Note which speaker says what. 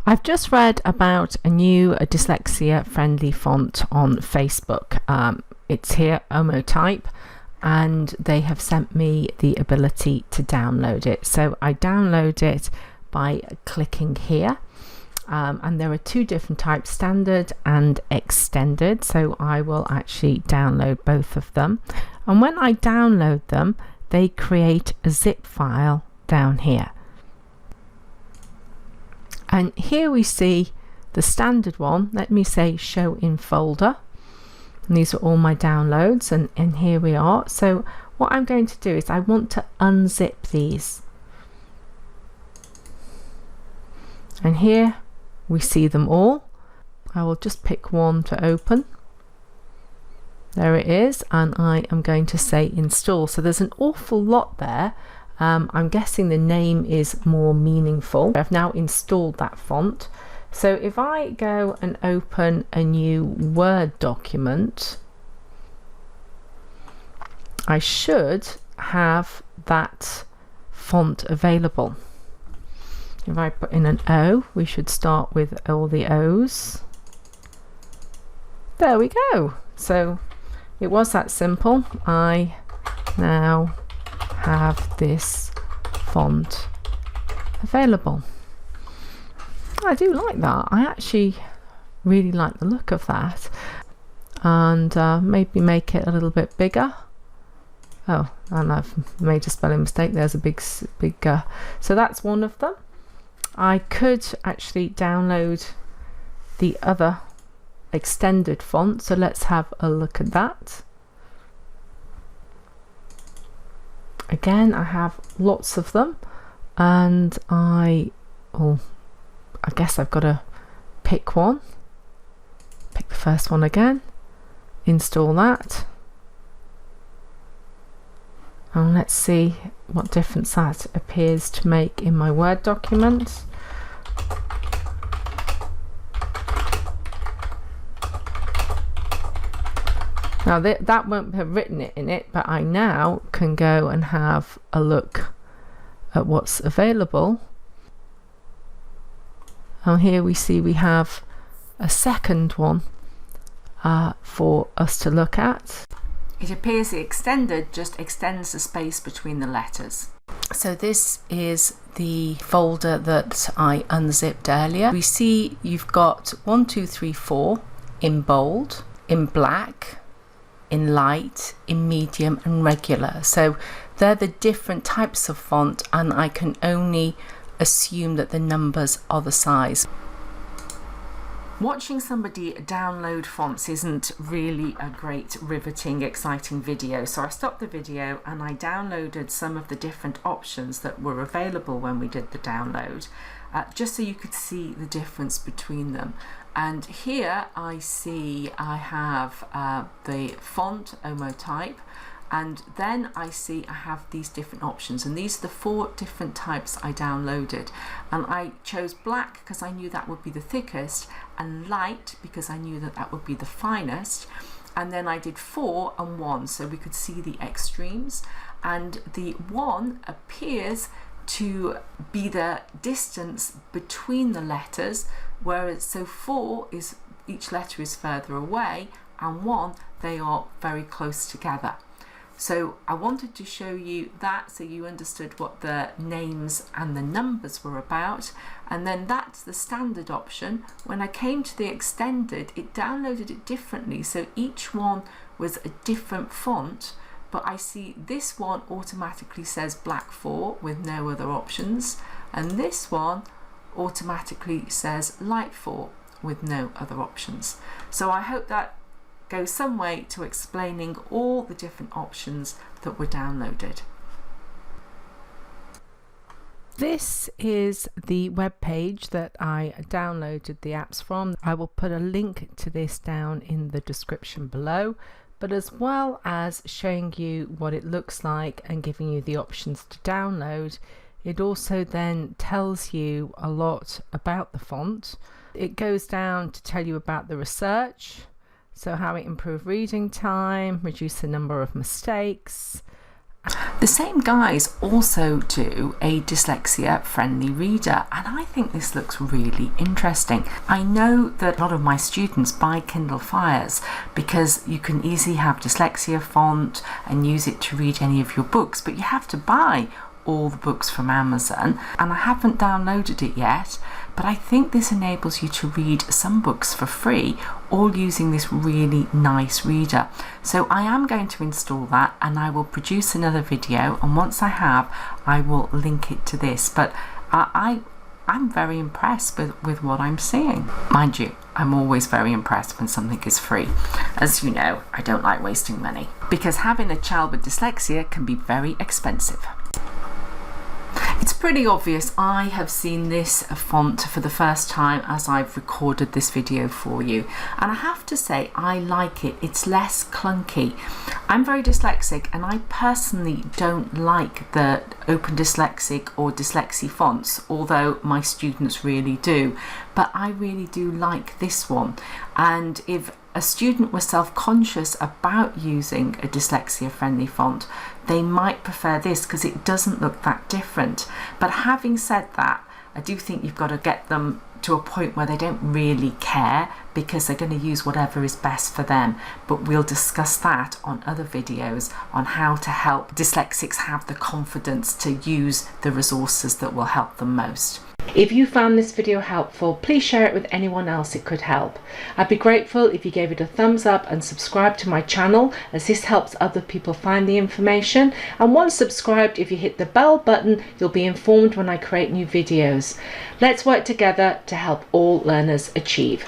Speaker 1: I've just read about a new dyslexia-friendly font on Facebook. It's here, OmoType, and they have sent me the ability to download it. So I download it by clicking here. And there are two different types, standard and extended. So I will actually download both of them. And when I download them, they create a zip file down here. And here we see the standard one. Let me say show in folder. And these are all my downloads, and here we are. So what I'm going to do is I want to unzip these. And here we see them all. I will just pick one to open. There it is, and I am going to say install. So there's an awful lot there. I'm guessing the name is more meaningful. I've now installed that font. So if I go and open a new Word document, I should have that font available. If I put in an O, we should start with all the O's. There we go. So it was that simple. I now have this font available. I do like that. I actually really like the look of that, and maybe make it a little bit bigger. Oh, and I've made a spelling mistake. There's a big so that's one of them. I could actually download the other extended font, so let's have a look at that. Again, I have lots of them, and I guess I've got to pick one. Pick the first one again, install that, and let's see what difference that appears to make in my Word document. Now that won't have written it in it, but I now can go and have a look at what's available. And here we see we have a second one for us to look at. It appears the extended just extends the space between the letters. So this is the folder that I unzipped earlier. We see you've got 1, 2, 3, 4 in bold, in black, in light, in medium, and regular. So they're the different types of font, and I can only assume that the numbers are the size. Watching somebody download fonts isn't really a great, riveting, exciting video, so I stopped the video and I downloaded some of the different options that were available when we did the download, just so you could see the difference between them. And here I see I have the font OmoType, and then I see I have these different options, and these are the 4 different types I downloaded. And I chose black because I knew that would be the thickest, and light because I knew that that would be the finest. And then I did 4 and 1, so we could see the extremes. And the 1 appears to be the distance between the letters, whereas so 4 is each letter is further away, and 1 they are very close together. So I wanted to show you that so you understood what the names and the numbers were about. And then that's the standard option. When I came to the extended, it downloaded it differently, so each one was a different font. But I see this one automatically says black 4 with no other options, and this one automatically says light 4 with no other options. So I hope that goes some way to explaining all the different options that were downloaded. This is the web page that I downloaded the apps from. I will put a link to this down in the description below, but as well as showing you what it looks like and giving you the options to download, it also then tells you a lot about the font. It goes down to tell you about the research, so how it improved reading time, reduce the number of mistakes, The same guys also do a dyslexia friendly reader, and I think this looks really interesting. I know that a lot of my students buy Kindle Fires because you can easily have dyslexia font and use it to read any of your books, but you have to buy all the books from Amazon, and I haven't downloaded it yet, but I think this enables you to read some books for free, all using this really nice reader. So I am going to install that, and I will produce another video, and once I have, I will link it to this. But I'm very impressed with what I'm seeing. Mind you, I'm always very impressed when something is free. As you know, I don't like wasting money, because having a child with dyslexia can be very expensive. It's pretty obvious I have seen this font for the first time as I've recorded this video for you, and I have to say I like it. It's less clunky. I'm very dyslexic, and I personally don't like the Open Dyslexic or Dyslexie fonts, although my students really do, but I really do like this one. And if a student was self-conscious about using a dyslexia friendly font, they might prefer this because it doesn't look that different. But having said that, I do think you've got to get them to a point where they don't really care, because they're going to use whatever is best for them. But we'll discuss that on other videos on how to help dyslexics have the confidence to use the resources that will help them most. If you found this video helpful, please share it with anyone else it could help. I'd be grateful if you gave it a thumbs up and subscribe to my channel, as this helps other people find the information. And once subscribed, if you hit the bell button, you'll be informed when I create new videos. Let's work together to help all learners achieve.